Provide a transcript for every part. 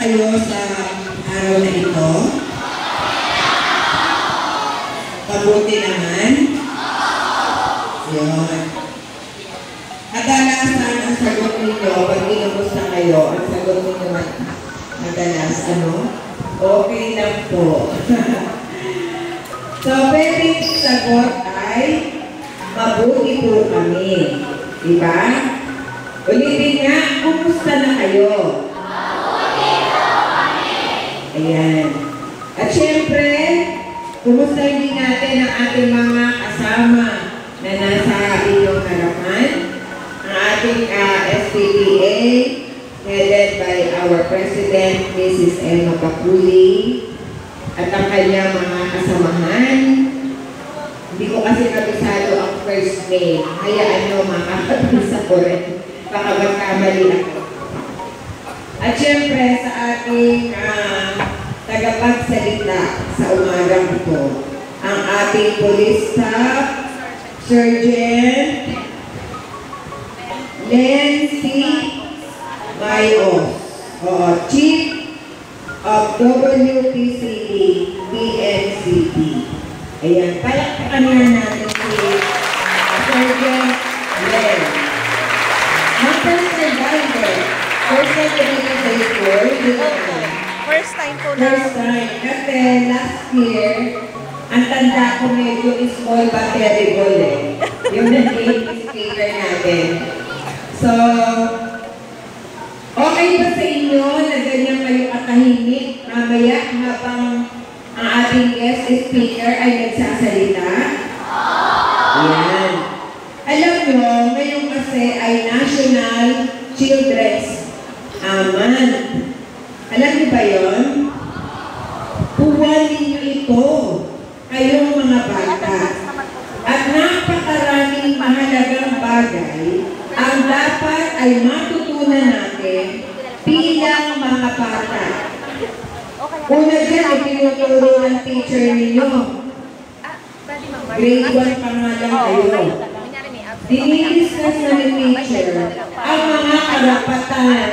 Kayo sa araw na ito? Mabuti naman? Yun. Kadalasan ang sagot ninyo, pag inumusta kayo, ang sagot ninyo madalas, okay lang po. So, pwedeng sagot ay mabuti po kami. Diba? Ulitin nga, kumusta na kayo? Ayan. At syempre, kumusta din natin ang ating mga kasama na nasa inyong harapan? Ang ating SPPA, headed by our President, Mrs. Emma Papuli, at ang kanyang mga kasamahan. Hindi ko kasi kabisado ang first name. Hayaan nyo, makakabisa ko rin. Baka magkamali ako. At syempre sa ating tagapagsalita sa umagang ito, ang ating police staff, Sergeant Nancy Mayos, Chief of WPCD, PNCD. Ayan, palakpakan na natin si Sergeant Len. First survivor. First time ko dito sa school. First time po na. First time. Kasi last year, ang tanda ko medyo small but terrible eh. Yung naging speaker natin. So, okay ba sa inyo na ganyan kayo katahimik mamaya habang ang ating guest speaker ay nagsasalita? Ayan. Alam nyo, ngayon kasi ay National Children's Month. Alam niyo ba yun? Puwan ninyo ito, kayong mga bata. At napakaraming mahalagang bagay ang dapat ay matutunan natin bilang mga bata. Una dyan, itinuturo ng teacher ninyo. Grade 1 pa nga lang kayo. Dinidiscuss na ni teacher ang mga karapatan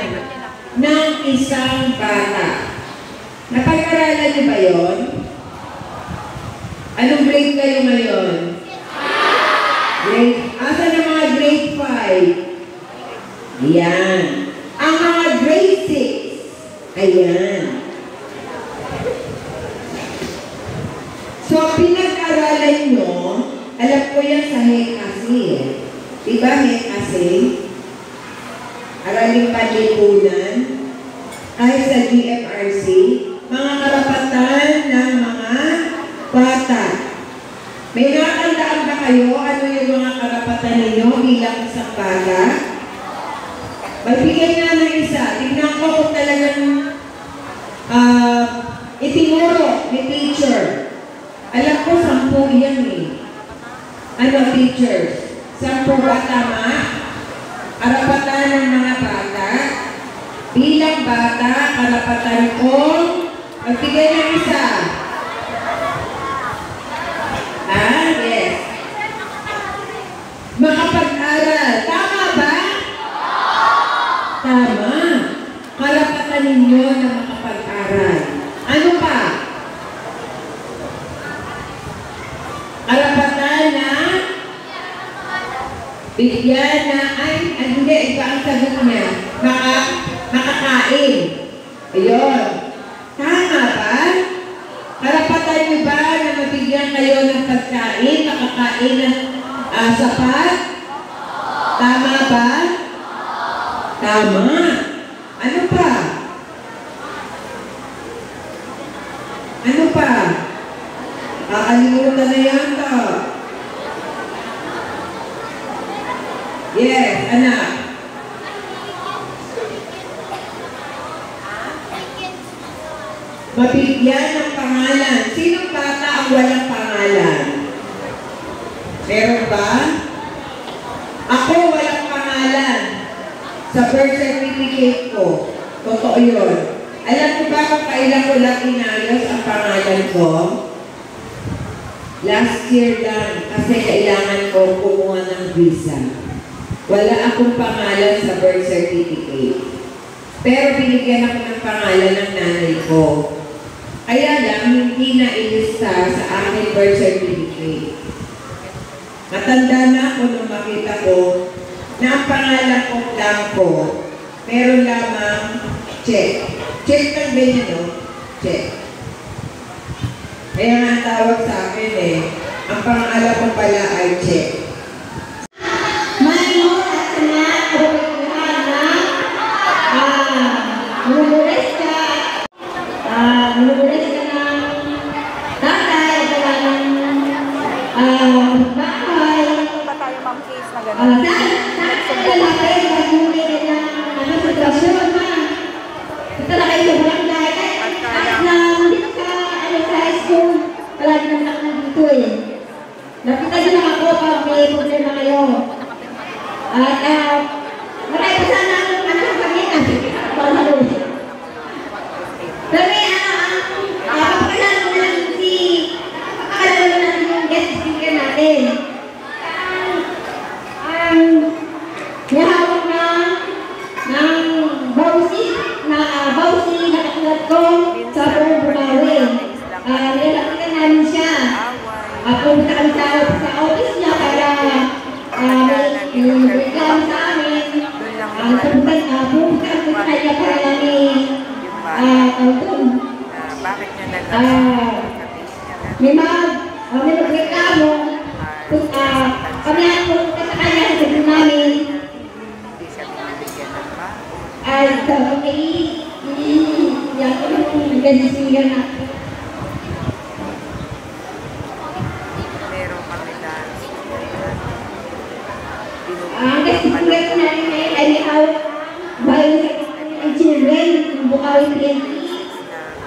ng isang bata. Napag-aralan niyo ba yun? Anong grade kayo ngayon? Grade, asa na mga grade 5? Ayan. Ang mga grade 6, ayan. Alam ko yan sa HECASI eh. Diba HECASI? Araling Panlipunan, kahit sa GFRC, mga karapatan ng mga bata. May nakatandaan ba kayo ano yung mga karapatan ninyo bilang isang bata? Magbigay nga ng isa. Tignan ko kung talagang itinuro ni teacher. Alam ko, 10 yan eh. Ano, teachers? 10 ba tama? Karapatan ng mga bata. Bilang bata, karapatan ko. Magbigay ng isa. Yes. Makapag-aral. Tama ba? Tama. Karapatan ninyo na makapag-aral. Ano pa? Karapatan na bigyan na hindi, iba ang sagot niya. Makakain. Ayun. Tama ba? Karapatan niyo ba na mabigyan kayo ng pagkain, makakain ng sapat? Tama ba? Tama. Ano pa? Ano pa? Kakalimutan na yata. Yes, anak. Mabigyan ng pangalan. Sinong bata ang walang pangalan? Meron ba? Ako walang pangalan sa birth certificate ko. Totoo yun. Alam ko ba kung kailan ko lang inayos ang pangalan ko? Last year lang, kasi kailangan ko kumuha ng visa. Wala akong pangalan sa birth certificate. Pero binigyan ako ng pangalan ng nanay ko. Kaya lang, hindi na ilista sa aking birth certificate. Matanda na ako nung makita ko na ang pangalan ko blanco, meron lamang check. Check lang ba yun, no? Check. Kaya nga tawag sa akin eh, ang pangalan ko pala ay check. Nakita niyo lang ako pag may problema kayo. At marami pa sana ang pagkita. Para malusin. Pero kapakalan ko lang kapakalan ko natin yung guest speaker natin. Ang nahawak ng bawsi na katulad ko sa Bukawi. Nilalapitan namin siya. Pumunta kami sa office niya para may reklamo sa amin. Pumunta kami sa kanya para namin bakit niya may magreklamo. Kami ang pumunta sa kanya sa sabi namin. hindi siya binibigyan ng ba? Sabi iyan ko yung ganisigan natin. Kasi kaya ko na rin anyhow violence and children ng Bukawi PNP.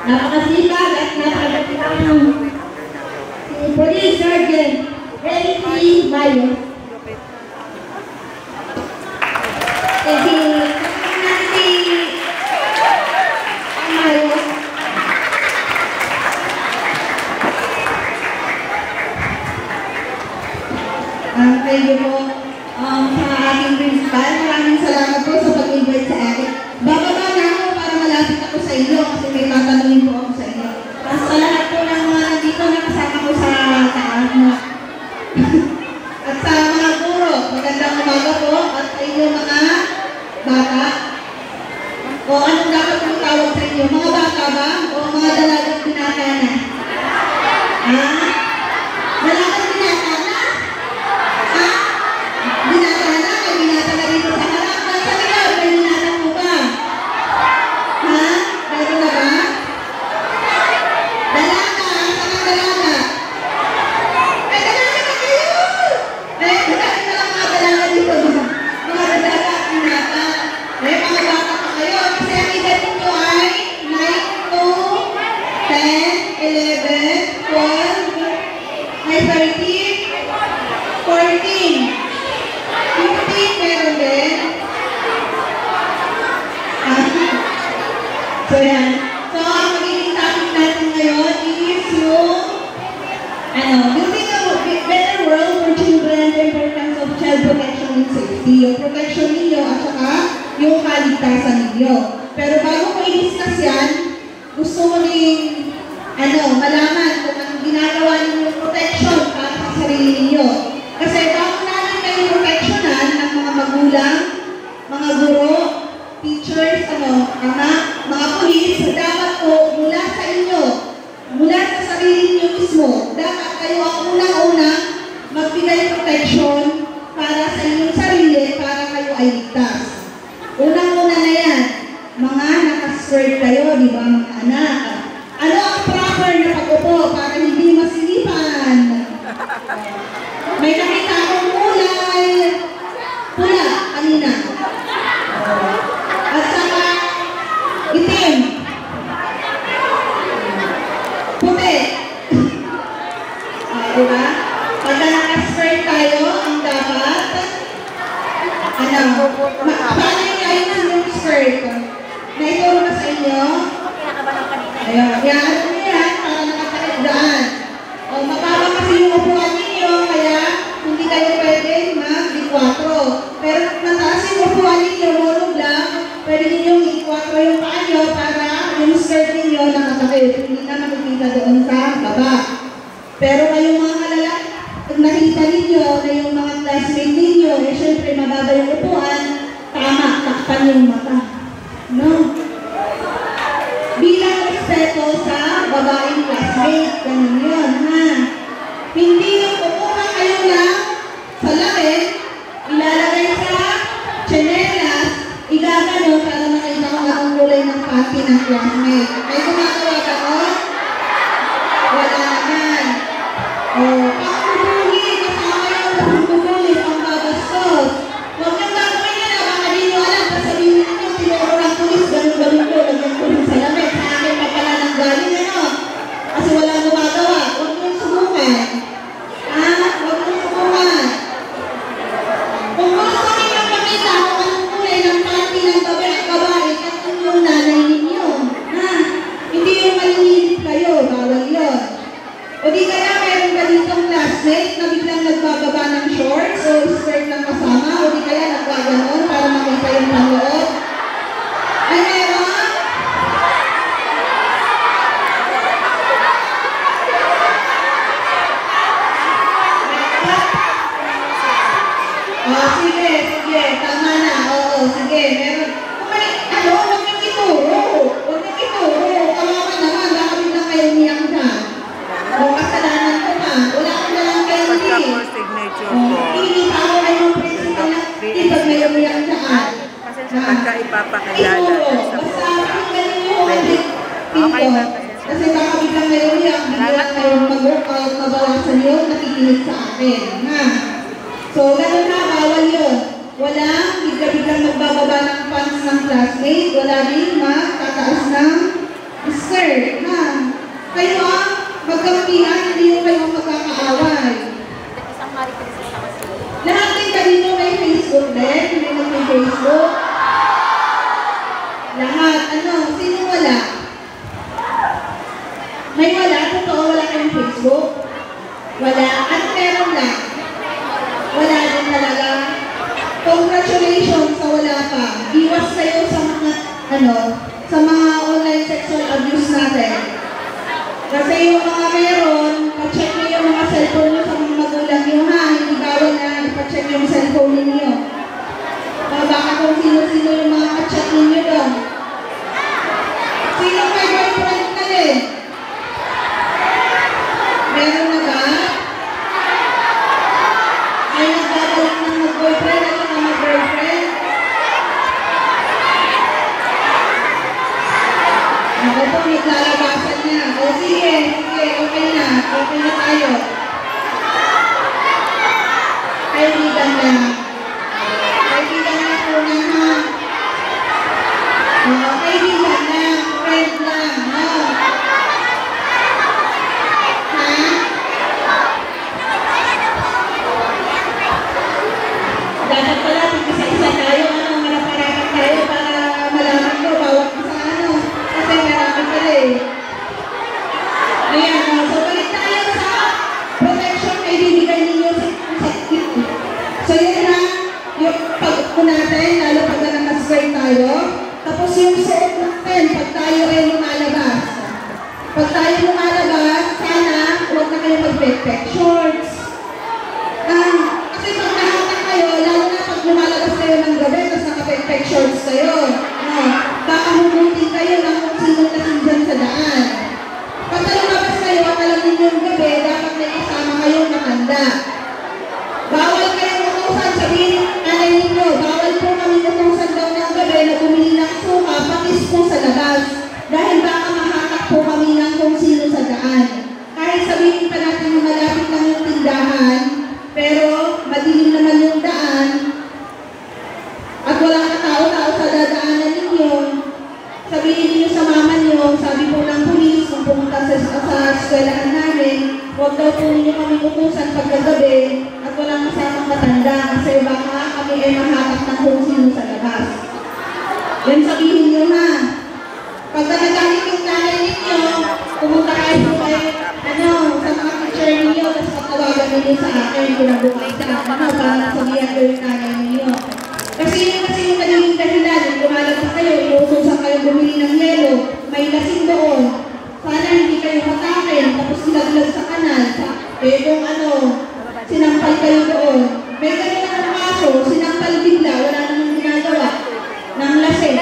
Napakasipag at napakagapitang Police Sergeant Relly Mayo. Kasi Mayo. Thank you po. Sa aking principal, maraming salamat po sa pag-invite sa akin. Bababa na ako para malapit ako sa inyo kasi may tatanungin po ako sa inyo. Tapos sa lahat po ng mga nandito na kasama ko sa taas mo. At sa mga guro, magandang umaga po at sa inyo mga bata. O anong dapat kong tawag sa inyo? Mga bata ba? O mga dalagang binata na? Ha? Dalagang binata na? yung safety, yung protection ninyo at saka yung kaligtasan ninyo. Pero bago ko i-discuss yan, gusto ko rin malaman kung anong ginagawa ninyong protection para sa sarili ninyo. Kasi bago namin kayo protectionan ng mga magulang, mga guro, teachers, mga pulis, dapat po mula sa inyo, mula sa sarili niyo mismo, dapat kayo ang unang-unang magbigay protection para sa inyong sarili para kayo ay ligtas. Unang-una na yan, mga nakaskirt kayo, di ba mga anak? Ano ang proper na pag-upo para hindi masilipan? May nakita akong kulay pula kanina. At saka itim. Puti. Diba? Pagka naka-skirt tayo, ang dapat, paano yung skirt? Naituro ba sa inyo? Ayan, ano yan, para nakatakit daan. O, mababa kasi yung upuan ninyo, kaya hindi kayo pwede mag-4. Pero mataas yung upuan ninyo, morog lang, pwede ninyong i-4 yung paa nyo para yung skirt ninyo nakatakit. Hindi na makikita doon sa baba. Pero kayong mga kalalaki, pag nakita ninyo na yung mga classmate ninyo, syempre mababa yung upuan, tama, takpan yung mata. No? Bilang respeto sa babaeng classmate, ganun yun, ha? Hindi yung kukuha kayo lang sa lamin, ilalagay sa tsinelas, igagano para makita ko ang kulay ng panty ng classmate. May gumagawa ka o? Wala naman. O, pagkukuhi, kasama yung pagkukuhi, pang babastos. Huwag nang gagawin yan, baka di nyo alam, kasabihin nyo, tinuro ng pulis, ganun-ganun ko, lagyan ko rin sa lamin. Sa akin pa pala ng galing, kasi wala gumagawa. Huwag nyo subukan. Huwag nyo subukan. Kung gusto ninyong makita kung anong kulay ng panty ng babae, katong yung nanay ninyo. Hindi yung maliliit kayo, bawal yun. O di kaya meron ka ditong classmate na biglang nagbababa ng shorts o skirt ng kasama, o di kaya nagwaganon para makita yung panloob. Ay meron? Sige, tama na. Oo, sige, meron. Huwag niyong ituro. Huwag niyong ituro. Kawawa naman, baka biglang kayo niyak dyan. O, kasalanan ko pa. Wala ko na lang kayo hindi. Signature O, ko. hindi pa ako kayong principal na pag may umiyak dyan. Kasi sa pagka ipapakilala Ituro. sa Basta program. tingnan niyo yung Okay, dito. ma'am. Kasi baka biglang may umiyak, biglang kayong mag-workout, mabawasan yun, nakikinig sa akin. Ha? So, ganun na, bawal yun. Walang bigla-biglang magbababa ng pants ng classmate, wala rin magtataas ng skirt. Ha? Kayo ang magkampihan, hindi yung kayo magkakaaway. Lahat din ka dito may Facebook din, may nag-Facebook. Lahat, sino wala? May wala? Totoo wala kayong Facebook? Wala? At meron lang? Wala din talaga? Congratulations sa wala pa. Iwas kayo sa mga, sa mga online sexual abuse natin. Kasi yung mga meron, pa-check nyo yung mga cellphone nyo sa mga magulang nyo, ha? Hindi bawal na ipa-check yung cellphone ninyo. Baka kung sino-sino yung mga ka-chat ninyo doon. Sino may boyfriend na rin? Meron na ba? May nagbabalik ng mag-boyfriend at saka mag-girlfriend? Ako po, naglalabasan niya. O sige, okay na tayo. Kaibigan na. Kaibigan na po na, ha? Kaibigan na, friend lang, ha? Dapat pala, isa-isa tayo, malaparapat tayo para malaman ko bawat isa, kasi marami pala eh. Ayan, so balik tayo sa protection na ibibigay ninyo sa So yun na, magsusuot ng pen pag tayo ay lumalabas. Pag tayo lumalabas, sana huwag na kayo mag-backpack shorts. Kasi pag nahatak kayo, lalo na pag lumalabas kayo ng gabi, tapos naka-backpack shorts kayo. No, baka humutin kayo ng kung sino lasing dyan sa daan. Pag lumabas kayo at alam ninyo yung gabi, dapat may kasama kayong nakanda. Bawal kayong utusan, sabihin nanay ninyo, bawal po kami utusan daw ng gabi na bumili ng suka, pakis po sa labas. Dahil baka mahatak po kami ng kung sino sa daan. Kahit sabihin pa natin yung malapit lang yung tindahan, pero madilim naman yung daan, at walang katao-tao sa dadaanan ninyo, sabihin niyo sa mama niyo, sabi po ng pulis, kung pumunta sa eskwelahan namin, huwag daw po ninyo kami utusan pagkagabi at walang kasamang matanda kasi baka kami ay mahatak ng kung sino sa labas. Yan sabihin niyo ha. Pagka nagalit yung nanay ninyo, pumunta kayo sa mga teacher ninyo, tapos patawagan ninyo sa akin, kinabukasan, para sabihan ko yung nanay ninyo. Kasi yung naging dahilan, yung lumalabas kayo, inuutusan kayo bumili ng yelo, may lasing doon. Sana hindi kayo matakin, tapos nilaglag sa kanal. Kung sinampal kayo doon. May ganyan ang kaso, sinampal bigla, wala namang ginagawa. Nang lasing.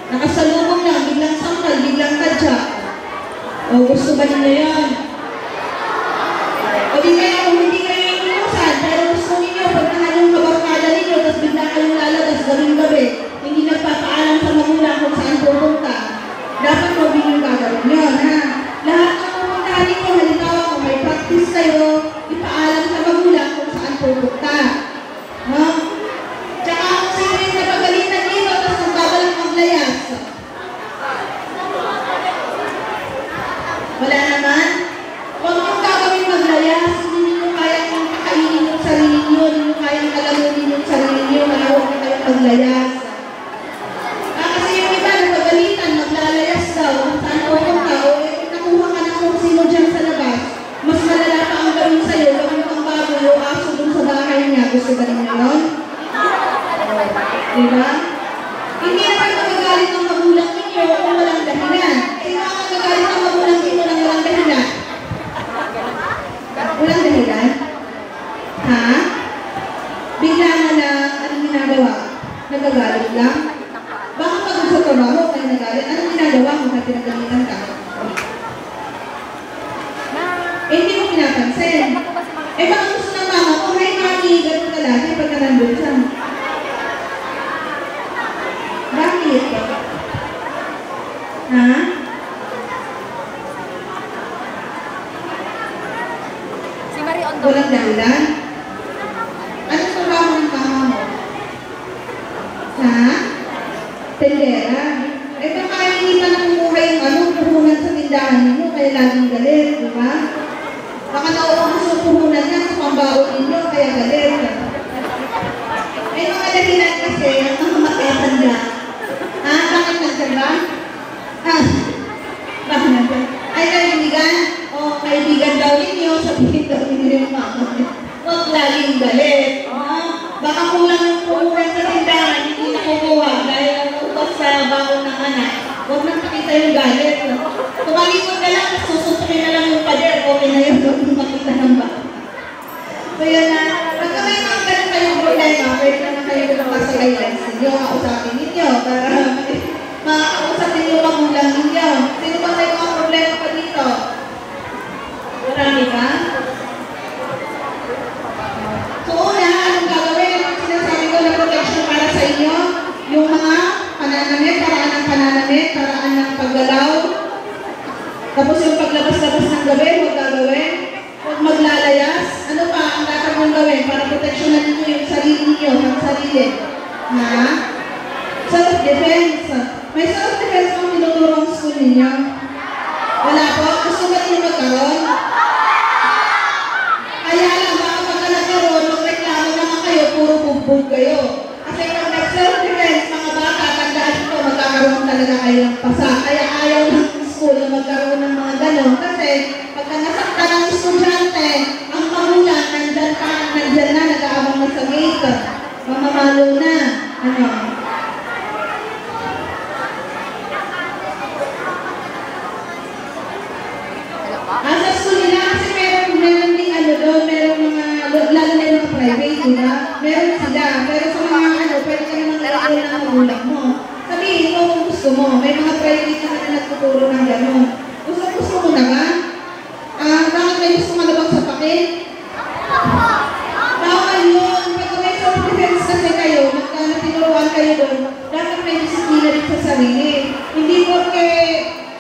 Nakasalubong lang, biglang sampal, biglang tadya. O gusto ba ninyo yan? O di kaya kung hindi kayo inuusan, pero gusto ninyo, pagkahan yung kabarkada ninyo, tapos bigla kayong lalabas gawing gabi, hindi nagpapaalam sa magulang kung saan pupunta. Dapat huwag yung gagawin yun, ha? Lahat ng pupuntahan ninyo, halimbawa kung may practice kayo, ipaalam sa magulang kung saan pupunta. No? Tsaka kung sino yung napagalitan dito, tapos nagbabalang maglayas. Wala naman? Huwag yung gagawin maglayas, hindi nyo kayang kakainin yung sarili nyo, hindi nyo kayang kalamunin yung sarili nyo, kaya huwag na kayong maglayas. Kasi yung iba, napagalitan, maglalayas daw, kung saan pupunta, o nakuha ka na kung sino dyan sa labas, mas malala pa ang gawin sa'yo, gawin kang baboy o aso dun sa bahay niya. Gusto ba rin yun? Diba? Hindi naman magagalit ang magulang ninyo kung walang dahilan. Sino ang magagalit ang magulang ninyo nang walang dahilan? Walang dahilan? Ha? Bigla na lang, anong ginagawa? Nagagalit lang? Baka pagod sa trabaho, kayo nagalit. Anong ginagawa kung may pinagalitan ka? Hindi mo pinapansin. Baka gusto ng mama ko, hi mami, ganun ka lagi pagka nandun siya. Bakit? Ha? Si Marion daw. Walang dahilan? Anong trabaho ng mama mo? Ha? Tendera? Baka hindi pa nakukuha yung puhunan sa tindahan ninyo, kaya laging galit, di ba? Baka nauubos yung puhunan niya sa pambaon ninyo, kaya galit. May mga dahilan kasi, ang mga maketan niya. Bakit nandiyan ba? Bakit nandiyan? Ay, kaibigan? O, kaibigan daw ninyo, sabihin daw ninyo yung mama. Huwag laging galit. Baka kulang yung puhunan sa tindahan, hindi nakukuha dahil naubos sa baon ng anak. Huwag nang makita yung galit. Tumalikod na lang, sususukin na lang yung pader, okay na yun, huwag nang makita ng baon. So yun na, pagka may mga ganun kayong problema, pwede naman kayo lumabas sa guidelines ninyo, kausapin ninyo, para makakausapin yung magulang ninyo. Sino ba may mga problema pa dito? Marami ba? So una, anong gagawin? Ang sinasabi ko na protection para sa inyo, yung mga pananamit, paraan ng pananamit, paraan ng paggalaw. Tapos yung paglabas-labas ng gabi, huwag gagawin. Huwag maglalayas. Ano pa ang dapat mong gawin para proteksyonan ninyo yung sarili ninyo, ang sarili? Ha? Self-defense. May self-defense kung tinuturo ang school ninyo? Wala po? Gusto ba ninyo magkaroon? Kaya lang, baka pagka nagkaroon, magreklamo naman kayo, puro bugbog kayo. Kasi pag nag-self-defense, mga bata, tandaan ito, magkakaroon talaga kayo ng pasa. Kaya ayaw ng school na magkaroon ng mga ganon. Kasi pagka nasakta ng estudyante, ang magulang, nandyan na, nag-aabang na sa gate. Mamamalo na. Ano? di ba? Meron sila. Pero sa mga ano, pwede ka namang lalagyan ng magulang mo. Sabihin mo kung gusto mo. May mga private naman na nagtuturo ng gano'n. Gusto mo naman? Bakit may gusto malabang sa pakit? Bawal yun. Pag may self-defense kasi kayo, magkano tinuruan kayo doon, dapat may disiplina din sa sarili. Hindi porque,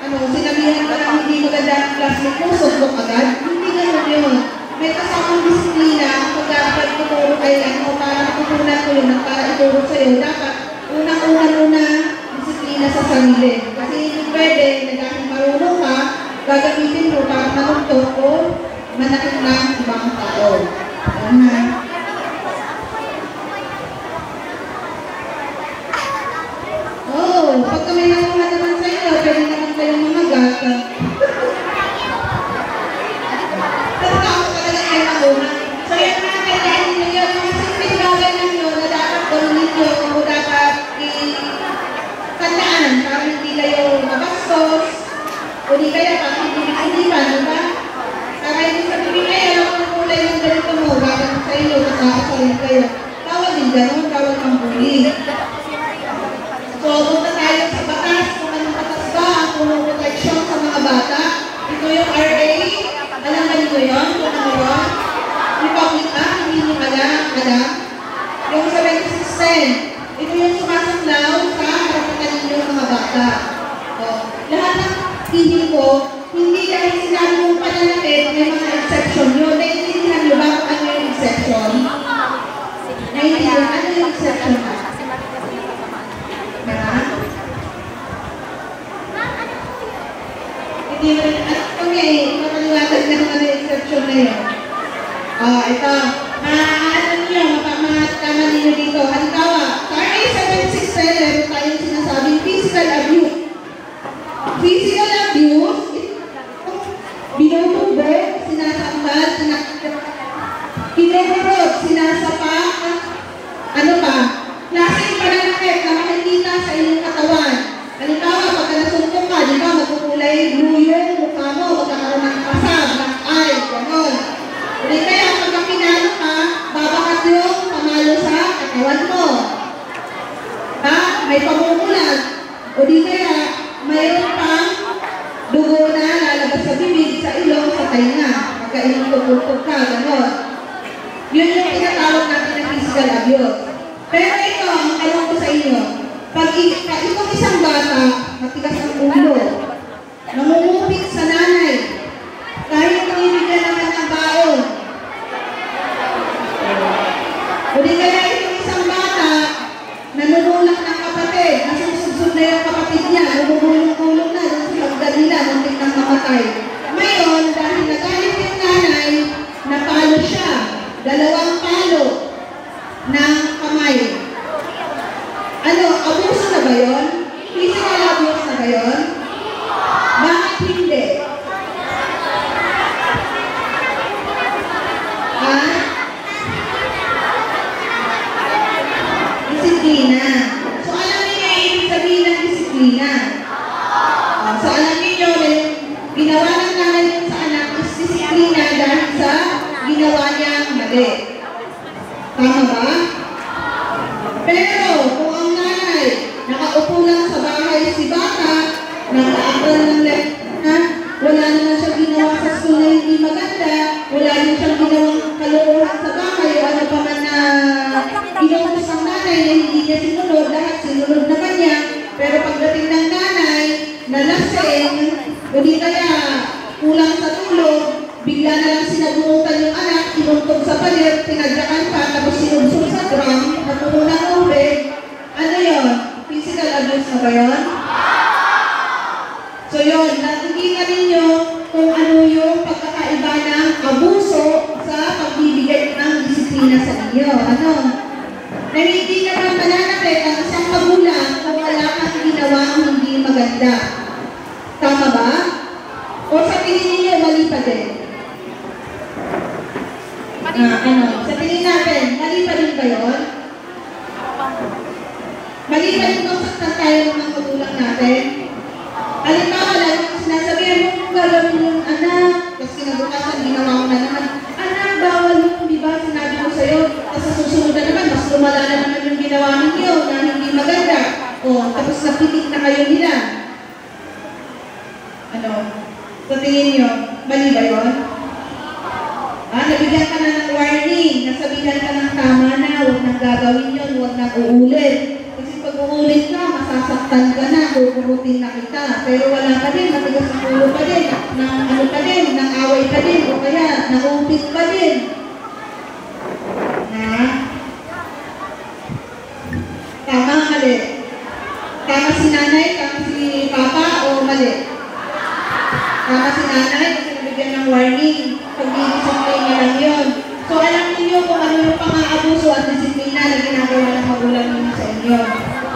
sinabihan ka lang hindi maganda ang classmate mo, suntok agad. Hindi gano'n yun. May kasamang disiplina kung dapat ituturo kayo, para matutunan ko yun, para ituro sa'yo, dapat unang-una disiplina sa sarili. Kasi hindi pwede na dahil marunong ka, gagamitin mo para manuntok o manakit ng ibang tao. Pagka may nakuha naman sa inyo, pwede naman kayong mamagat. Tao talaga kayo nakuha. So yan mga kailangan ninyo yun, mga simple bagay lang yun na dapat gawin ninyo o dapat tandaan para hindi kayo mabastos o di kaya pang hindi-hindi-hindi-pa, diba? Para hindi sabihin kayo, ang kulay ng ganito mo, bakit sa inyo, kasakasalin kayo. Tawag din gano'n, tawag ng bully. So, punta tayo sa batas, kung anong batas ba ang punong protection sa mga bata. Ito yung RA, alam ba nito yun? Kung ano yun? Republic Act, hindi nyo alam. Yung 7610, ito yung sumasaklaw sa karapatan ninyo mga bata. Lahat ng hindi ko, hindi dahil sinabi mong pananakit, may mga exception yun. Naiintindihan nyo ba kung ano yung exception? Naiintindihan, ano yung exception ka? Hindi mo rin, at kami, mapaliwatag na kung ano yung exception na yun. Ito, ano niyo, matama ninyo dito. Halimbawa, sa RA 767, meron tayong sinasabing physical abuse. Physical abuse, binububo, sinasambal, kinukurot, sinasapa, ano pa, klaseng pananakit na makikita sa inyong katawan. Halimbawa, pagka nasumpong ka, di ba, magkukulay blue yung mukha mo, magkakaroon ng pasag, ng eye, gano'n. Hindi kaya, pagka pinalo ka, babakat yung pamalo sa katawan mo. May pamumulag. O di kaya, mayroon pang dugo na lalabas sa bibig, sa ilong, sa tainga. Pagka inutututok ka, gano'n. Yun yung tinatawag natin ng physical abuse. Pero ito, ang alam ko sa inyo, pag itong isang bata, matigas ang ulo, namumupit sa nanay, kahit nangibigyan naman ng baon. O di kaya itong isang bata, nanunulak ng kapatid, nasusubsub na yung kapatid niya, lumubulong-bulong na, doon sa pagdad nila, muntik ng mamatay. Ngayon, dahil nagalit yung nanay, napalo siya, 2 palo ng kamay. Abuso na ba yun? Physical abuse na ba yun? Bakit hindi? Disiplina. So, alam niyo yung ibig sabihin ng disiplina. So, alam niyo na yung ginawa ng nanay yun sa anak is disiplina dahil sa ginawa niyang mali. Tama ba? Pero, kung ang nanay nakaupo lang sa bahay si bata, nakaapal ng left-hand, wala naman siyang ginawa sa school na hindi maganda, wala naman siyang ginawang kaluluhan sa bahay, o ano pa man na inutos ng nanay na hindi niya sinunod, lahat sinunod na kanya, pero pagdating ng nanay, nalasing, o di kaya kulang sa tulog, bigla na lang sinabunutan yung anak, inuntog sa pader, pinagdakan pa, tapos sinubsog sa drum, natulo ng ubig. Ano yun? Physical abuse na ba yun? So yun, nakikita ninyo kung ano yung pagkakaiba ng abuso sa pagbibigay ng disiplina sa inyo. Ano? Na hindi naman mananakit ang isang magulang kung wala kang ginawang hindi maganda. Tama ba? O sa tingin ninyo, mali pa din? Sa tingin natin, mali pa din ba yun? Mali pa din kung saktan tayo ng mga magulang natin? Halimbawa, lalo kung sinasabihan mo kung gagawin yung anak, tapos kinabukasan, ginawa ko na naman, anak, bawal mo, di ba? Sinabi ko sa'yo, tapos Sa tingin nyo, mali ba yun? Nabigyan ka na ng warning, nasabihan ka ng tama na, huwag nang gagawin yun, huwag nang uulit. Kasi pag uulit ka, masasaktan ka na, kukurutin na kita. Pero wala pa din, matigas ang ulo pa din, ng away pa din, o kaya, nakupit pa din. Tama, mali. Tama si nanay, tama si papa, o mali? Tama si nanay, kasi nabigyan ng warning. Pag-disiplina lang yun. So, alam niyo kung ano yung pang-aabuso at disiplina na ginagawa ng magulang ninyo sa inyo.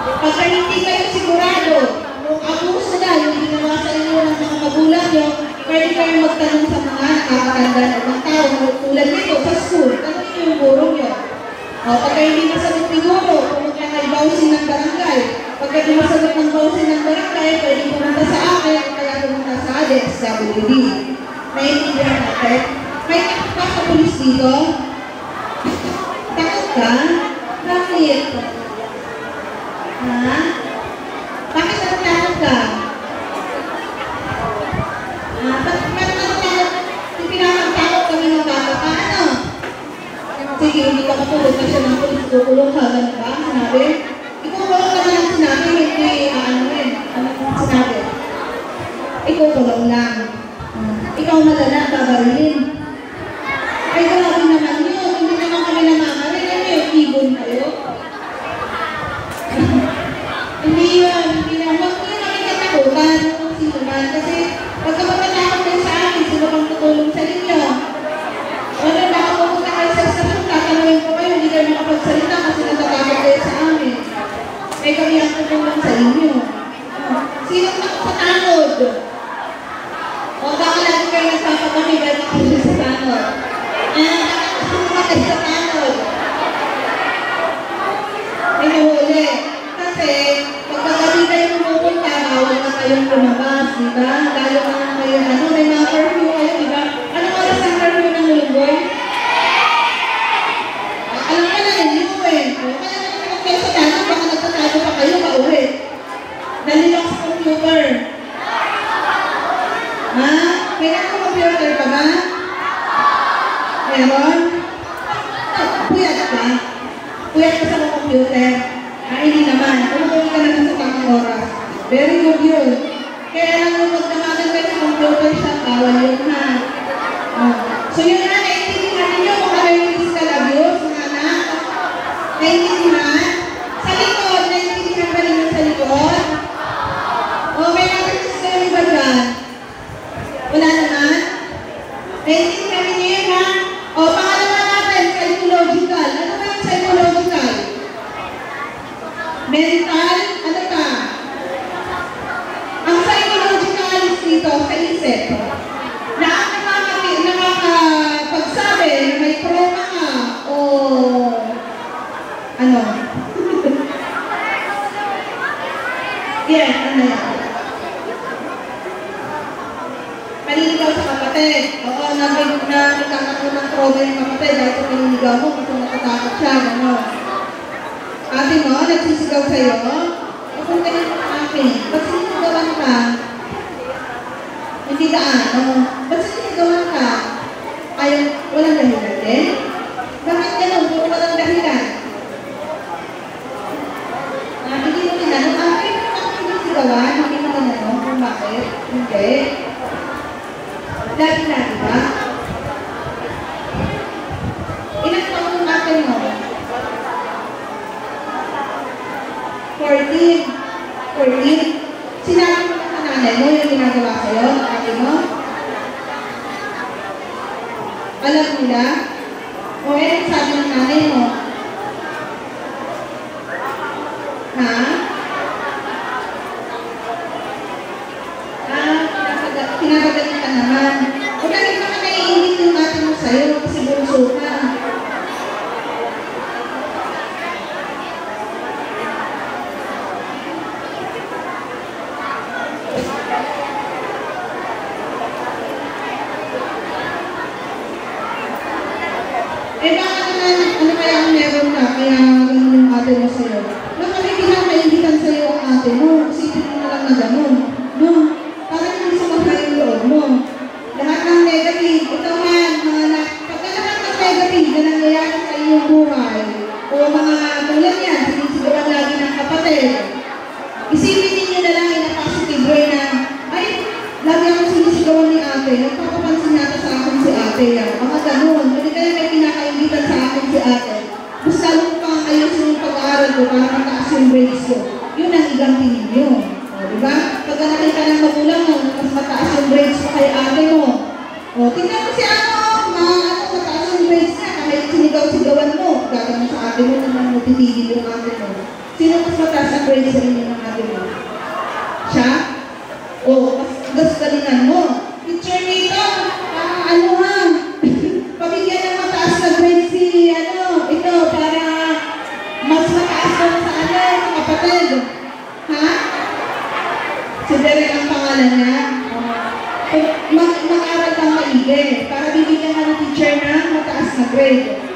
Pagka hindi kayo sigurado kung abuso na yung ginawa sa inyo ng mga magulang nyo, pwede kayo magtanong sa mga nakakatanda na ibang tao tulad nito sa school. Tanong niyo yung guro nyo. Pagka hindi masagot ni guro, pumunta kay bawsin ng barangay. Pagka hindi masagot ng bawsin ng barangay, pwede pumunta sa akin o kaya pumunta sa DSWD. Naiintindihan natin? May takot ka sa pulis dito? Takot ka? Bakit? Ha? Bakit natatakot ka? Bakit natatakot? Pinakatakot kami ng bata ka, ano? Sige, hindi ka matulog na siya ng pulis. Kukulong ka, gano'n ba? Sinabi? Ikukulong naman ang sinabi, hindi ano rin. Ano ang sinabi? Ikukulong lang. Ikaw malala, babarilin. Ay, grabe naman yun. Hindi naman kami namamarin. Ano yung ibon kayo? Hindi yun. Hindi na. Huwag ko yung namin katakutan kung sino man. Kasi pagka matatakot kayo sa akin, sino pang tutulong sa inyo? Wala, baka pupunta kayo sa estasyon, tatanawin ko kayo, hindi kayo makapagsalita kasi natatakot kayo sa amin. May kami ang tutulong sa inyo. Sino nakatakot? O baka lagi kayo nagpapakami dahil makausap sa tanod. Nakakasumat sa tanod. May nahuli. Kasi, pagkagabi kayo pumupunta, bawal na kayong lumabas, di ba? Lalo na kayo, may mga curfew kayo, di ba? Anong oras ang curfew ng Mulunggoy? Alam ka na ninyo eh. Kaya naman kayo sa tanod, baka nagtatago pa kayo, pauwi. Dali lang sa computer. May naka-computer ka ba? Meron? Puyat ka? Puyat ka sa computer? Hindi naman. Umuwi ka naman sa tamang oras. Very good yun. Kaya lang yung magdamagan kayo sa computer siya, bawal yun ha. So yun na, naiintindihan ninyo kung ano yung physical abuse, mga anak? Naiintindihan? Sa likod, naiintindihan ba ninyo sa likod? May nakasis kayo ba dyan? Wala naman? Naiintindihan ninyo yun ha? Pangalawa natin, psychological. Ano ba yung psychological? Mental? Ano ka? Ang psychological is dito sa isip. Na ang nakakapagsabi na may trauma ka o ano? Yes, ano yan? Paninigaw sa kapatid. Oo, nagkakaroon ng trauma yung kapatid dahil sa paninigaw mo, kung natatakot siya, gano'n. Ate mo, nagsisigaw sa'yo, kung ganyan mo akin, ba't sinisigawan ka? Hindi ka ano? Ba't sinisigawan ka? Ayaw, walang dahilan din? Bakit gano'n? Puro walang dahilan? Hindi mo tinanong, bakit sinisigawan? Hindi mo tinanong kung bakit? Hindi. Lagi-lagi ba? Ilang taon yung ate mo? 14. Sinabi mo sa nanay mo yung ginagawa sa'yo, ate mo? Alam nila? O anong sabi ng nanay mo? Ha? Pinapagalit ka naman. O bakit naman naiinit yung ate mo sa'yo kasi bunso ka? Bakit naman, ano kaya ang meron ka? Kaya ganun yung ate mo sa'yo. Baka may pinakaindikan sa'yo ang ate mo. Isipin mo na lang na ganun. No? Parang hindi sumasayin mo mo. Lahat ng negative, ito man, pagka lahat ng negative na nangyayari sa inyong buhay, o mga tulad yan, sinisigawan lagi ng kapatid, isipin ninyo na lang in a positive way na, ay, lagi akong sinisigawan ni ate, nagpapapansin nata sa akin si ate, mga ganun. Hindi kaya may pinakaingitan sa akin si ate. Mas lalo ko pang ayusin yung pag-aaral ko para mataas yung grades ko. Yun ang iganti ninyo. O, diba? Pagka nakita ng magulang mo, mas mataas yung grades mo kay ate mo. O, tingnan mo si mataas yung grades niya, kahit sinigaw-sigawan mo, gagawin sa ate mo, naman matitigil yung ate mo. Sino mas mataas ang grades sa inyo ng ate mo? Siya? O, mas gastalingan mo. Teacher nito, pabigyan ng mataas na grade si, ito, para mas mataas na sa kapatid. Ha? Si Derek ang pangalan niya. Mag-aral kang maigi para bibigyan ka ng teacher na mataas na grade.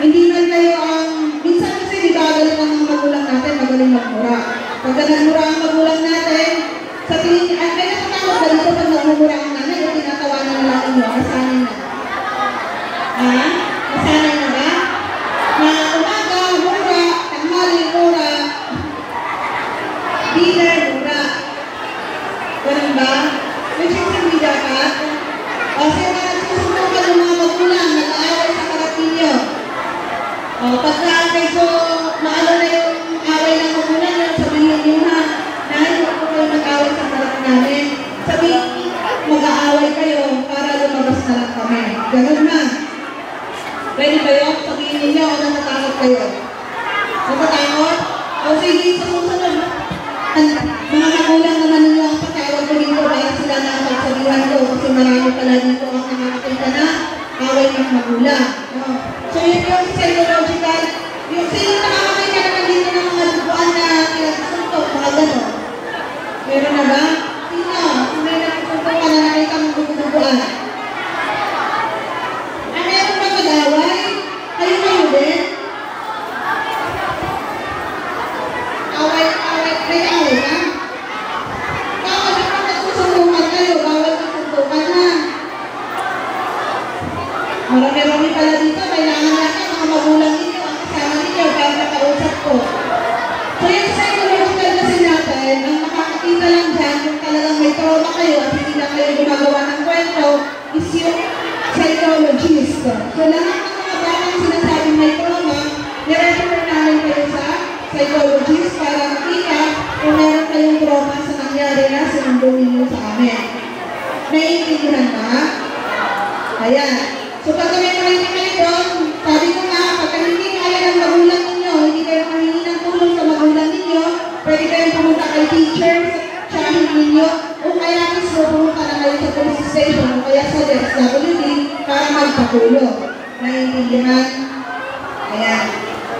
Hindi man kayo minsan kasi gagawin ng magulang natin, magaling magmura. Pagka nagmura ang magulang natin, sa tingin, ay natatakot ba dito pag nagmumura ang nanay, o tinatawanan na lang inyo, kasanay na. Ha? Kasanay na ba? Na umaga, mura, tanghali, mura, dinner, mura. Ganun ba? Which is hindi dapat. Kasi nagsusunod ka ng mga magulang, nag-aaway sa harap ninyo. Pagka medyo maano na yung away ng magulang nyo, sabihin nyo na, dahil huwag ko kayo mag-away sa harap namin. Sabihin mag-aaway kayo para lumabas na lang kami. Ganun na. Pwede kayo? Sabihin ninyo o natatakot kayo? Natatakot? O sige, sa susunod. Mga magulang naman ninyo ang patawag ko dito para sila na ang pagsabihan ko kasi marami pala dito ang nakakita na away ng magulang. So yun yung psychological, yung sino nakakakita naman dito ng mga duguan na pinagsusuntok, mga gano'n. Meron na ba? Sino? Kung may nagsusuntok ka na nakita mong duguan. Meron ba mag-away? Kayo din? Away, may away ka? Bawal na pag nagsusuntukan kayo, bawal nagsusuntukan na. Marami-rami pala dito, kailangan natin mga magulang ninyo, ang kasama ninyo, para nakausap ko. So yung psychological kasi natin, ang makakakita lang dyan, kung talagang may trauma kayo at hindi lang kayo gumagawa ng kwento, is yung psychologist. So lahat ng mga batang sinasabing may trauma, nirefer namin kayo sa psychologist para makita kung meron kayong trauma sa nangyari na sinumbong ninyo sa amin. Naiintindihan ba? Ayan. So pag may mahinig kayo doon, sabi ko nga, pag hindi kaya ng magulang ninyo, hindi kayo mahinig ng tulong sa magulang ninyo, pwede kayong pumunta kay teacher, tsahin ninyo, o kaya mismo pumunta na kayo sa police station, o kaya sa DSWD, para magpatulong. Naiintindihan? Ayan.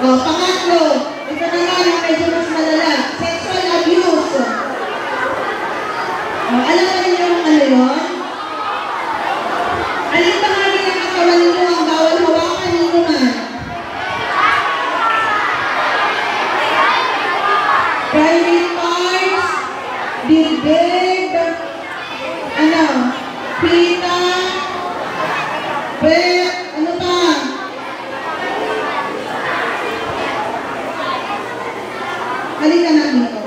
O, pangatlo, ito naman ang medyo mas malala, sexual abuse. O, alam mo ninyo ang ano yun? Alin ba nga rin ang katawan ninyo ang bawal hawakan ninyo man? Private parts, dibdib, ano, pita, ano pa? Halika na dito.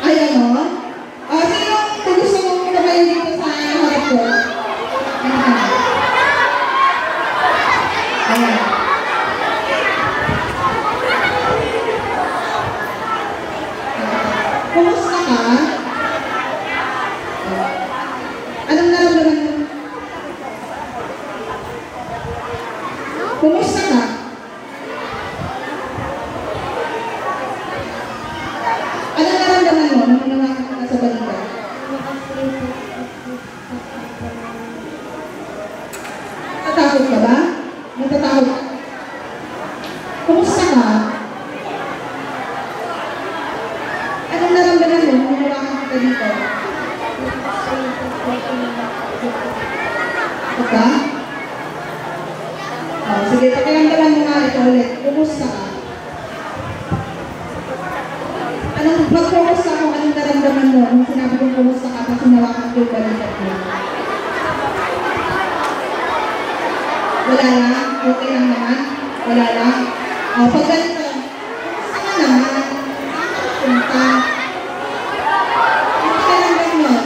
Ay, ano? Sino gusto mong kumain dito sa harap ko? Ayan. Kumusta ka? Anong nararamdaman mo? Kumusta ka? Anong nararamdaman mo nung nanganganak ka sa balita? Natatakot ka ba? Natatakot ka? Kumusta ka? Anong naramdaman mo nung nanganganak ka dito? Pagka? Sige, pakiramdaman mo nga ito ulit. Kumusta ka? Mag-focus ka kung anong naramdaman mo nung sinabi kong kumusta ka kasi nawakan ko yung balikat mo. Wala lang? Okay lang naman? Wala lang? Pag ganito, kumusta ka naman? Punta. Hindi ka lang ganyan.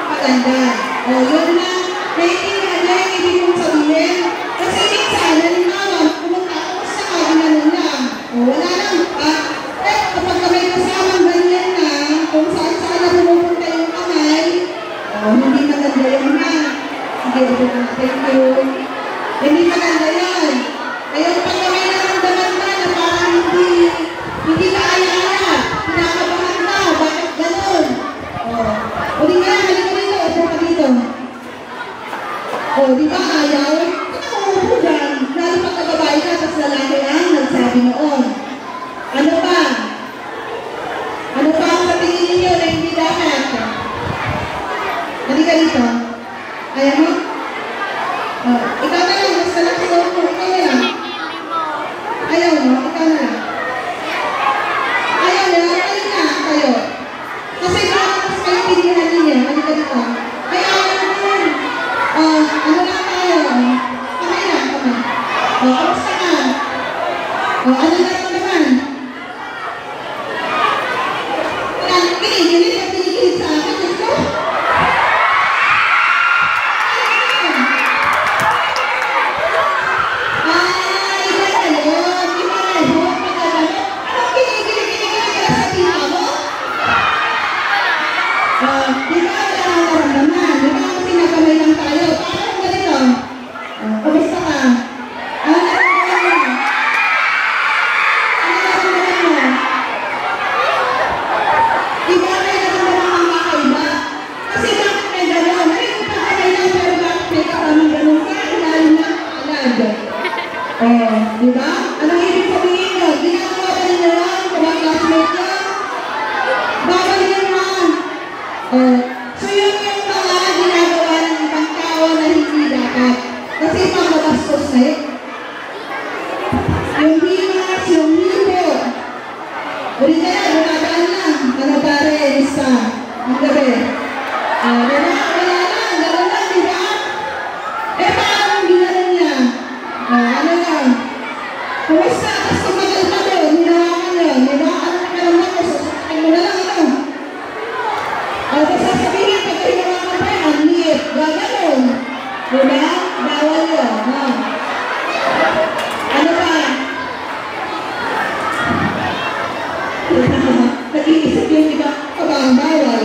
Maganda. Yun na. Naiintindihan na yung ibig mong sabihin. Kasi minsan, halimbawa, pumunta ako sa kaginanon lang. Wala lang. Kapag may kasamang ganyan na, kung saan-saan na pumupunta yung kamay, hindi maganda yun na. Sige, thank you. Hindi maganda yun. Kaya pag may naramdaman na na parang hindi ka kaya-kaya, pinakabahan ka, bakit ganun? O di nga, halika dito, upo ka dito. Di ba ayaw? Ano dyan? Lalo pag nagbabae ka, tapos lalaki lang, nagsabi noon. Ano pa? Ano pa ang sa tingin ninyo na hindi dapat? Halika dito. Ayaw mo? Ikaw na lang, basta lang sa mo. Ikaw na lang. Ayaw mo? Ikaw na lang. Ayaw na, ayaw na kayo. Kasi parang mas kayo pilihan ninyo. Halika dito. Ayaw na naman. Ano lang tayo? Kamay lang, kamay. Kamusta ka? Ano lang naman? Kinikilig at kinikilig sa akin. Ito? Iba na yun. Iba na yun. Anong kinikilig ka sa tita mo? Di ba wala nang naramdaman? Di ba kasi nakamay lang tayo? Parang ganito. Kamusta ka? Ano naramdaman mo? Ano naramdaman mo? Di ba may naramdaman kang kakaiba? Kasi bakit may gano'n? Ay, kakaiba lang pero bakit may karamang gano'n ka? Ilalim na alag. Di ba? Anong ibig sabihin yun? Ginagawa ba ninyo lang? Kumang classmate lang? Bawal yun man. So yun yung mga ginagawa ng ibang tao na hindi dapat. Kasi pangabastos na yun. Yung himas, yung hibo. Uri kaya, lumadaan lang. Ano pare, isa. Ang gabi. Wala lang, gano'n lang, di ba? Paano ginanon niya? Ano lang? Kumusta? Tapos tumagal pa doon, hinawakan yun. Di ba? Ano naman mo? Sasakin mo na lang, ano? Tapos sasabihin, pag hinawakan pa yun, ang liit. Gaganon. Di ba? Bawal yun. Ano pa? Nag-iisip yun, di ba? Bawal.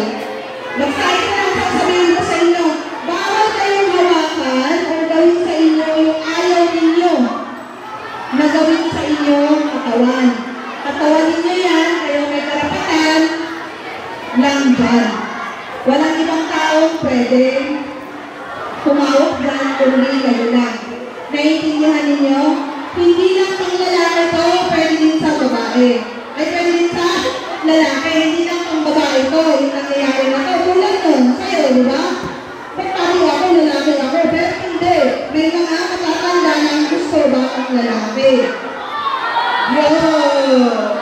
Nagsahin na lang sasabihin ko sa inyo, bawal kayong hawakan o gawin sa inyo yung ayaw ninyo na gawin sa inyong katawan. Katawan ninyo yan, kayo may karapatan lang dyan. Walang ibang taong pwede tumawag dyan kundi kayo lang. Naiintindihan ninyo? Hindi lang pang lalaki to, pwede din sa babae. Ay pwede din sa lalaki, hindi lang pang babae to. Yung nangyayari na to, tulad nun, sa'yo, di ba? Ba't pati ako, lalaki ako? Pero hindi. May mga matatanda na ang gusto ba ang lalaki. Yo!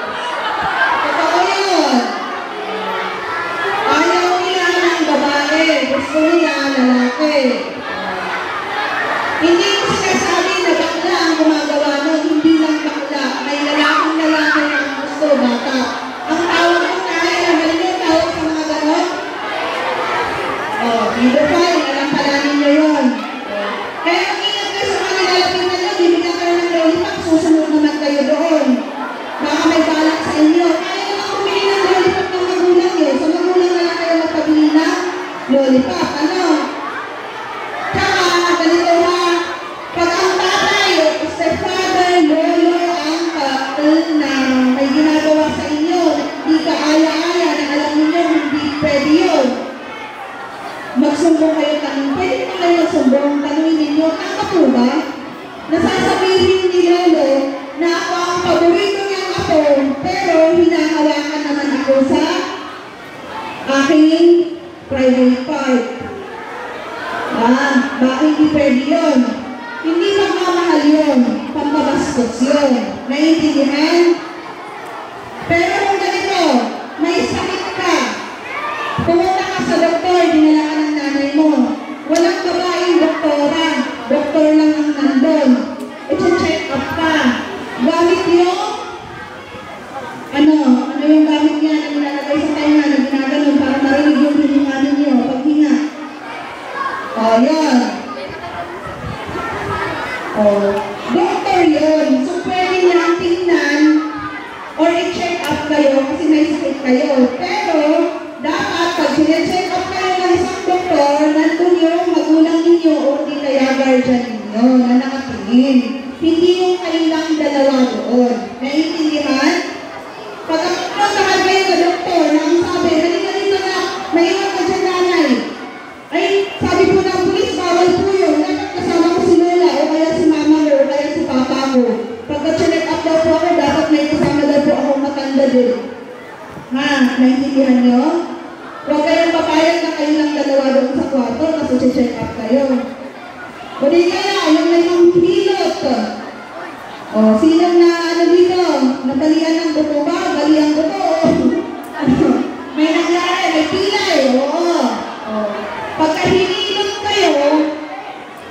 po ba? Nasasabihin ni Lolo na ako ang paborito niyang apo, pero hinahawakan naman ako sa aking private part. Hindi pwede yun. Hindi magmamahal yun. Pampabastos yun. Naiintindihan? Pero kung ganito, may sakit ka, pumunta ka sa doktor, dinala ka ng nanay mo. Walang babaeng doktora, doktor lang ang nandun. I-check up ka. Gamit yung, ano yung gamit niya na nilalagay sa tayo na ginaganon para marinig yung hininga ninyo, paghinga. Yan. Doktor yun. So, pwede niyang tingnan or i-check up kayo kasi may sakit kayo. Pero, dapat pag sine-check up kayo ng isang doktor, nandun yung magulang ninyo o di kaya guardian ninyo na nakatingin. Hindi yung kailang dalawa doon. Naiintindihan? Pag puntahan kayo sa doktor na ang sabi, halika dito na, maiwan ka dyan nanay. Ay, sabi po ng pulis, bawal po yun. Dapat kasama ko si Lola o kaya si mama mo o kaya si papa ko. Pagka-check up daw po ako, dapat may kasama daw po akong matanda din. Ha? Naintindihan nyo? Huwag kayong papayag na kayo ng dalawa doon sa kwarto kasi check up kayo. O di kaya, yung may hilot. Sino na dito? Nabalian ng buto ba? Balian buto. May nangyari, may pilay. Pagka hinilot kayo,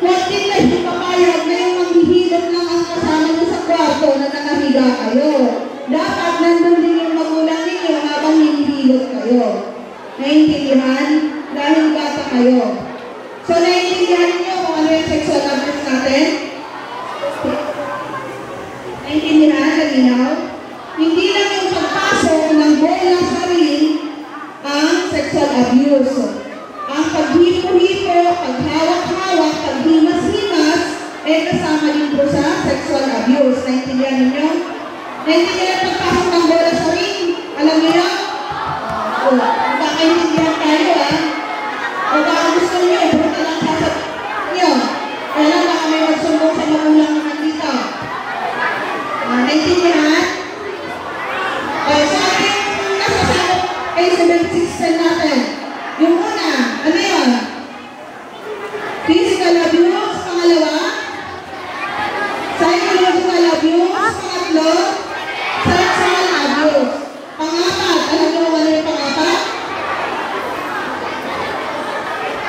huwag din kayo papayag na yung manghihilot lang ang kasama nyo sa kwarto na nakahiga kayo. Dapat nandun din yung magulang ninyo habang hinihilot kayo. Naiintindihan? Dahil bata kayo. So, naiintindihan niyo kung ano yung sexual abuse natin? Naiintindihan? Nalinaw? Hindi lang yung pagpasok ng bola sa ring ang sexual abuse. Ang paghipo-hipo, paghawak-hawak, paghimas-himas, kasama din po sa sexual abuse. Naiintindihan ninyo? Naiintindihan pagpasok ng bola sa ring? Alam niyo yun? Magkakaintindihan tayo, o baka gusto niyo, punta lang sa niyo. Kaya lang baka may magsumbong sa magulang naman dito. Naintindihan? So, yung nasasabot kayo sa belt system natin. Yung una, ano yun? Physical abuse, pangalawa. Psychological abuse, pangatlo. Sexual abuse. Pangapat, alam mo ano yung pangapat?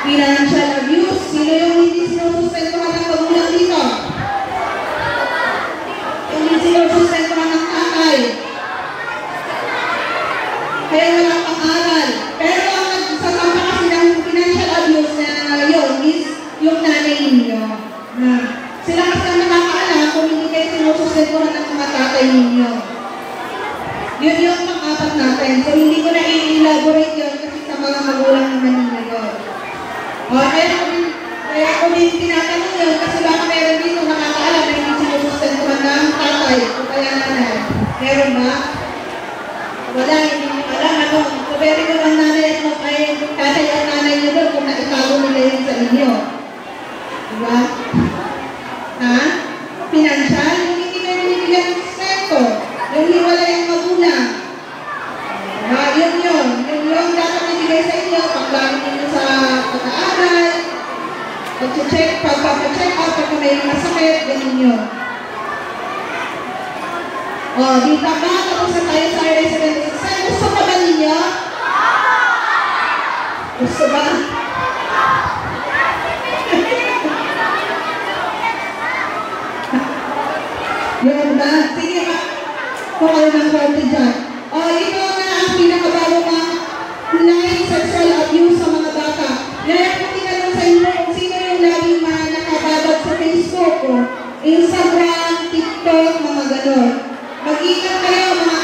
Financial abuse. Sino yung hindi sinusustentuhan ng magulang dito? Hindi sinusustentuhan ng tatay. Kaya walang pang-aral. Pero ang nagsasampa kasi ng financial abuse na yun is yung nanay ninyo. Sila kasi ang nakakaalam kung hindi kayo sinusustentuhan ng mga tatay ninyo. Yun yung pang-apat natin. So, hindi ko na i-elaborate yun kasi sa mga magulang naman ninyo yun. Kaya ko din tinatanong yun kasi baka meron dito nakakaalam na hindi sinusustentuhan ng tatay o kaya nanay. Meron ba? Wala, hindi nyo alam. Pwede ko ng nanay at tatay at nanay nyo doon kung naitago nila yun sa inyo. Diba? Ha? Financial? Yung hindi kayo binibigyan ng sustento. Yung hiwalay ang magulang. Yun. Yung dapat ibigay sa inyo, paggamit ninyo sa pag-aaral, pag-check up, pagka may masakit, ganun yun. Dito ba? Tapos na tayo sa resident exam. Gusto pa ba ninyo? Gusto ba? Yun ba? Sige ba? Kung kayo ng konti dyan. Ito na ang pinakabago ng live sexual abuse sa mga bata. Ngayon kung tinanong sa inyo kung sino yung laging nakababad sa Facebook, Instagram, TikTok, mga ganon. Mag-ingat kayo mga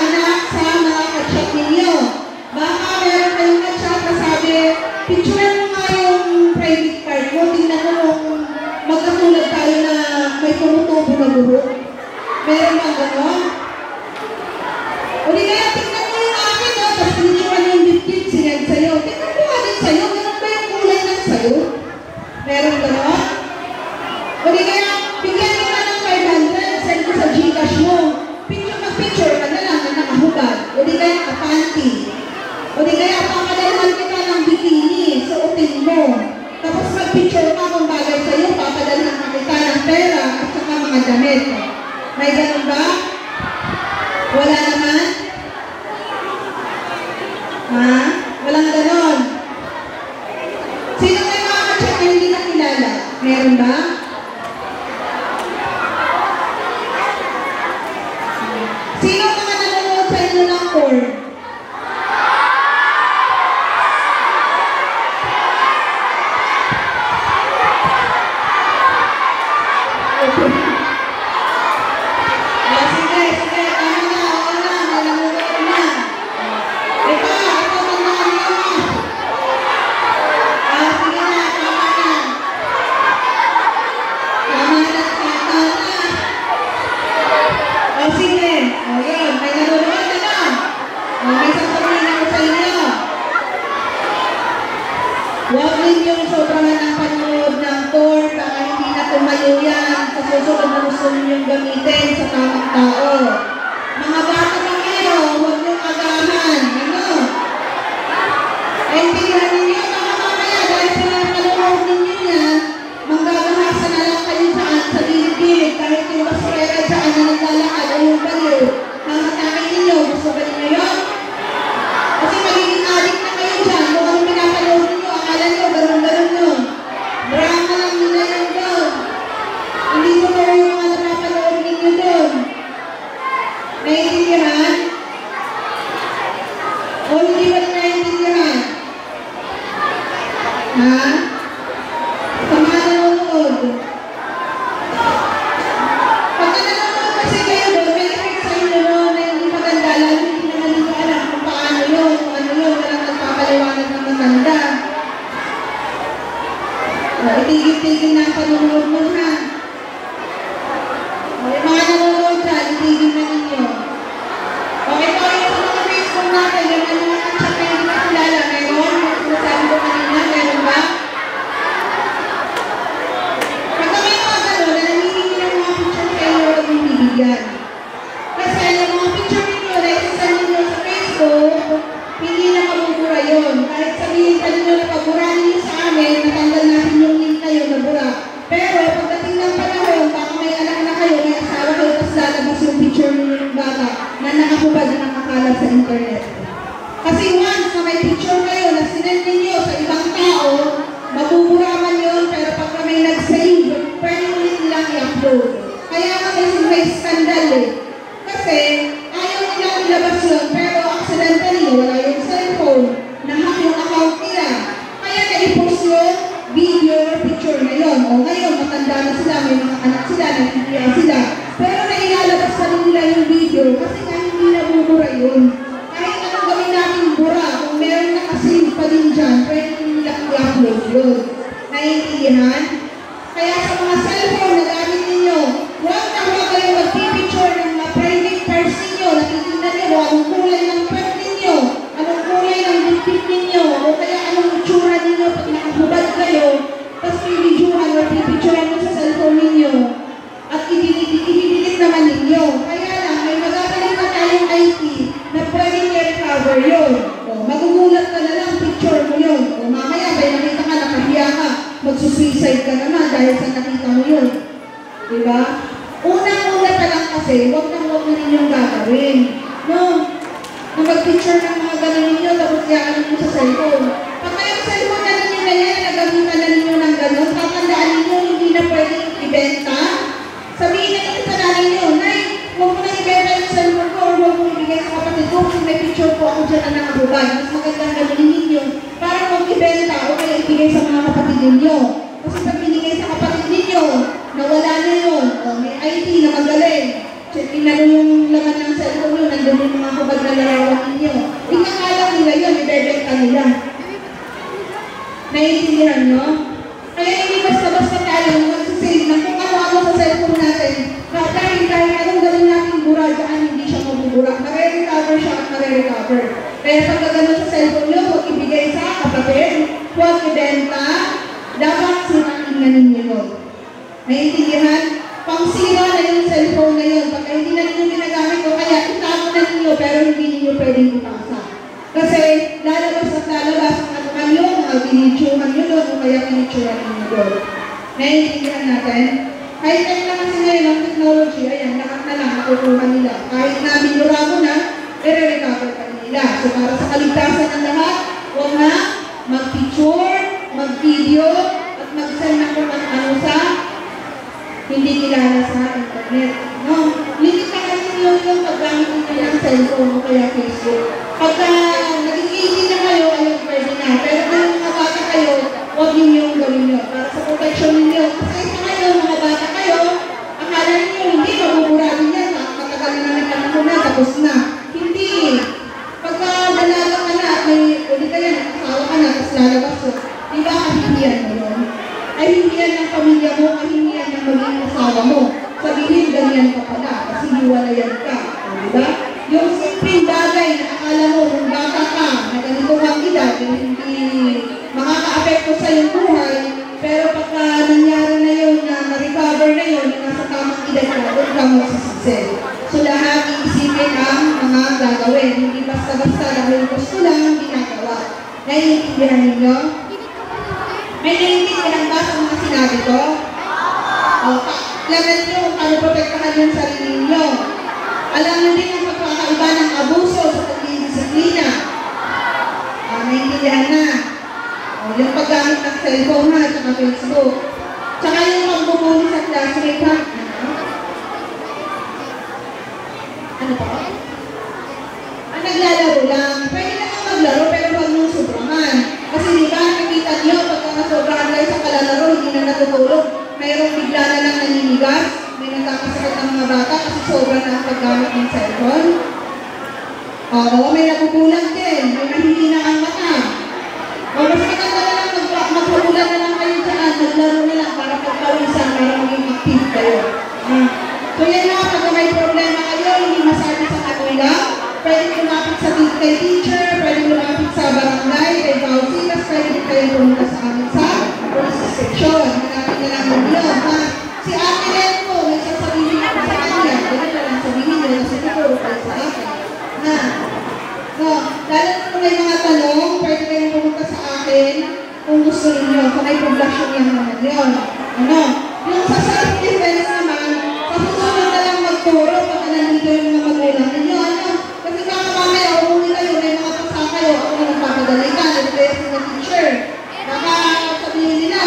porn? Sige, sige, tama na, oo na, may nanonood na. Ito, tandaan niyo na. Sige na, tama na. Tama na, tama na. Sige. Yun, may nanonood na na. May sasabihin ako sa inyo. Huwag ninyong sobrahan ng panonood ng porn, baka hindi na tumayo yan sa susunod na gusto ninyong gamitin sa tamang tao. Mga bata pa kayo, huwag niyong agahan. Ano? Tingnan ninyo, baka mamaya dahil sa panonood ninyo yan, manggagahasa na lang kayo sa gilid-gilid, kahit yung basurera dyan na naglalakad o yung baliw. Nakatakin ninyo, gusto ba ninyo yun? Kasi magiging addict na kayo dyan, kung anong pinapanood ninyo, akala nyo, ganun-ganun yun. Drama lang nila yun doon. Hindi ko pero yung mga napapanood ninyo doon. Naiintindihan? O hindi ba naiintindihan? Ha? Sa mga nanonood. Pagka nanonood kasi kayo doon, may effect sa inyo noon na hindi maganda, lalo hindi naman ninyo alam kung paano yun, kung ano yun, walang nagpapaliwanag ng maganda. Itigil-tigil na ang panonood mo ha. Yung mga nanonood dyan, itigil na ninyo. Ito yung sa mga Facebook natin, yung mga chat na hindi nakilala. Meron? Sinasabi ko kanina, meron ba? Pagka may mga gano'n, na namihingi ng mga picture kayo, huwag yung bibigyan. Kasi yung mga picture ninyo na isasal ninyo sa Facebook, hindi na mabubura yun. Kahit sabihin ka ninyo na pabura ninyo sa amin, natanggal natin yung link na yun, nabura. Pero pagdating ng panahon, baka may anak na kayo, may asawa kayo, tapos lalabas yung picture ninyo ng bata na nakakubad na nakakalat sa internet. Kasi once na may picture kayo na sinend ninyo sa ibang tao, mabubura man yun, pero pagka may nag-save, pwede ulit nilang i-upload. Kaya nga may scandal eh. Kasi ayaw nilang ilabas yun, pero accidentally, wala yung cellphone, nahack yung account nila. Kaya na-post yung video or picture na yun. O ngayon, matanda na sila, may mga anak sila, nakikiya sila. Pero nailalabas pa rin nila yung video kasi nga hindi nabubura yun. Kahit anong gawin natin bura, kung meron nakasave pa din dyan, pwede nila i-upload yun. Naiintindihan? Kaya sa mga cellphone na gamit ninyo, huwag na huwag kayo mag-picture ng mga private parts ninyo. Natitignan nyo anong kulay ng pet ninyo, anong kulay ng diptip ninyo, o kaya anong itsura ninyo pag nakahubad kayo, tapos pipicturean o pipicturean mo sa cellphone ninyo, at i-delete naman ninyo. Kaya lang, may magagaling na tayong IT na pwedeng i-recover yun. O, magugulat ka na lang, picture mo yun. O, mamaya, may nakita ka, nakahiya ka, magsusuicide ka naman dahil sa nakita mo yun. Diba? Unang-una pa lang kasi, huwag na ninyong gagawin. No? Na mag-picture ng mga gano'n ninyo, tapos yaan mo sa cellphone. Pag may cellphone na ninyo na yan, nagamitan na ninyo ng gano'n, tatandaan ninyo, hindi na pwedeng ibenta. Sabihin na ninyo sa nanay ninyo, Nay, huwag mo na ibenta yung cellphone ko, or huwag mo ibigay sa kapatid ko, kung may picture po ako dyan na nakahubad. Mas magandang gano'n ninyo, para huwag ibenta o kaya ibigay sa mga kapatid ninyo. Kasi pag binigay sa kapatid ninyo, nawala na yun, o may IT na magaling. Tingnan mo yung laman ng cellphone nyo, nandun yung mga hubad na larawan ninyo. Ikakala nila yun, ibebenta nila. Naiintindihan nyo? Kaya hindi basta-basta tayo magsisave na kung ano-ano sa cellphone natin. Dahil anong gawin natin bura dyan, hindi siya mabubura. Mare-recover siya at mare-recover. Kaya pag gano'n sa cellphone nyo, huwag ibigay sa kapatid, huwag ibenta, dapat sinaingnan ninyo yun. Naiintindihan? Pang-sira na yung cellphone na yun. Pagka hindi na ninyo ginagamit ko, kaya itago na ninyo, pero hindi ninyo pwedeng ipasa. Kasi lalabas at lalabas ang anuman yun, mga binitsuhan nyo doon, o kaya binitsuhan ninyo doon. Naiintindihan natin? High-tech na kasi ngayon ang technology, ayan, lahat na lang nakukuha nila. Kahit na binura mo na, i-recover pa nila. So para sa kaligtasan ng lahat, huwag na mag-picture, mag-video, at mag-send na kung ano sa hindi kilala sa internet. No? Limitahan ninyo yung paggamit nyo ng cellphone o kaya Facebook. Pagka naging 18 na kayo, ayun, pwede na. Pero kung mga bata kayo, huwag ninyo yung gawin nyo para sa protection ninyo. Kasi sa ngayon, mga bata kayo, akala ninyo, hindi, mabuburahin yan. Matagal na nagpanahon na, tapos na. Hindi. Pagka dalaga ka na at may uli ka yan, nakasawa ka na, tapos lalabas mo. Di ba kahihiyan mo yun? Ay hindi yan ng pamilya mo, ay hindi yan ng magiging asawa mo. Sabihin, ganyan ka pala, kasi hiwalayan ka. Di ba? Yung simpleng bagay na akala mo, kung bata ka, na ganito ang edad, hindi makaka-apekto sa iyong buhay, pero pagka nangyari na yun, na na-recover na yun, na nasa tamang edad ka, doon ka mo sa success. So lahat iisipin ang mga gagawin. Hindi basta-basta dahil gusto lang ang ginagawa. Naiintindihan ninyo? May naiintindihan ba sa mga sinabi ko? Alam nyo kung paano protektahan yung sarili ninyo. Alam nyo din ang pagkakaiba ng abuso sa pagdidisiplina. Naiintindihan na. Yung paggamit ng cellphone ha, at Facebook. Tsaka yung pagbubuli sa classmate ha. Ano po? Naglalaro lang. Pwede naman maglaro pero huwag mong sobrahan. Kasi di ba, nakikita niyo, pagka nasobrahan kayo sa kalalaro, hindi na natutulog. Mayroong bigla na lang naninigas. May nagkakasakit ng mga bata kasi sobra na ang paggamit ng cellphone. Oo, may nagugulang din. May nahihina ang mata. O, mas maganda na lang magpagulan na lang kayo dyan. Maglaro na lang para pagpawisan, para maging active kayo. So yan na, pag may problema kayo, hindi masabi sa kanila, pwede lumapit sa kay teacher, pwede lumapit sa barangay, kay Pausitas, pwede kayo pumunta sa amin sa police station. Hanapin na lang mo yun, ha? Si Ate Len po, may sasabihin ako sa kanya, pwede na lang sabihin nyo, kasi tuturo kayo sa akin. Ha? No, lalo kung may mga tanong, pwede kayong pumunta sa akin kung gusto ninyo, kung may poblasyon yan naman yun. Ano? Yung sa self-defense naman, susunod na lang magturo pag nandito yung mga magulang ninyo. Ano? Kasi baka mamaya, umuwi kayo, may mga pasa kayo, ako na nagpapadalikan, nag-dress ng teacher. Baka sabihin nila,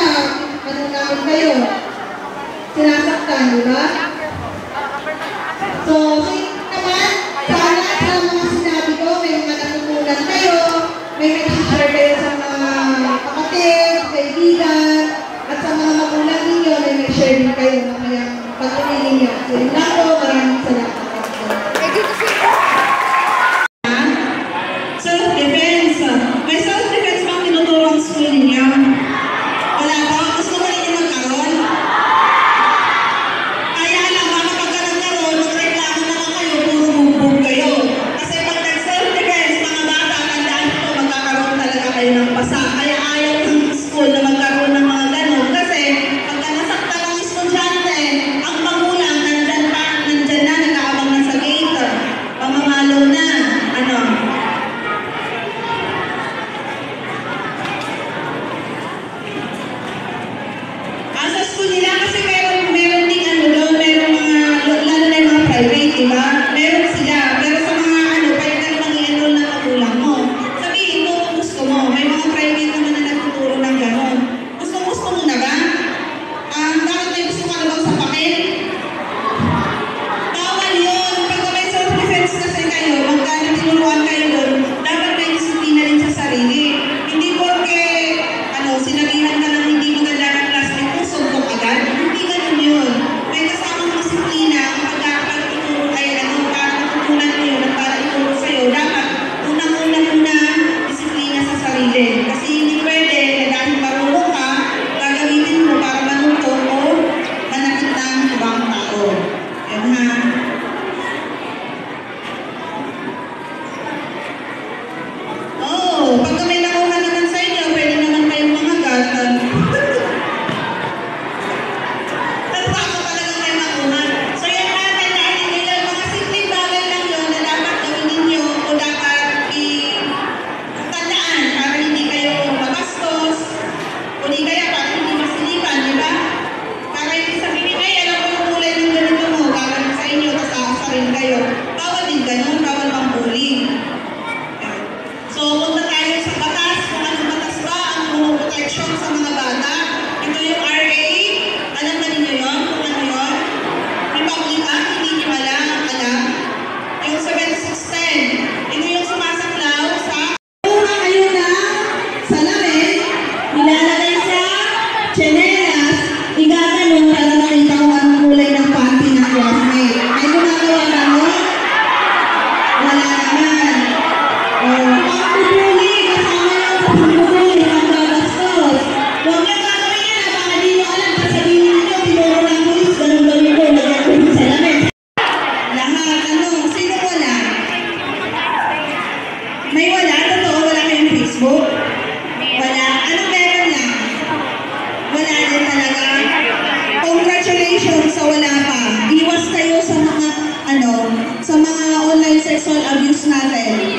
ano namin kayo? Sinasaktan, di ba? So, naman, sana sa mga sinabi ko, may mga natutunan kayo, may nag-share kayo sa mga kapatid, kaibigan, at sa mga magulang ninyo, may share din kayo mamaya pag-uwi ninyo. So, yun lang po, maraming salamat. Self-defense. May self-defense bang tinuturo ang school ninyo? Wala ba? Gusto mo ninyo magkaroon? Kaya lang, baka pagka nagkaroon, magreklamo naman kayo, puro bumbong kayo. Kasi pag nag-self-defense, mga bata, tandaan ito, magkakaroon talaga kayo ng natin.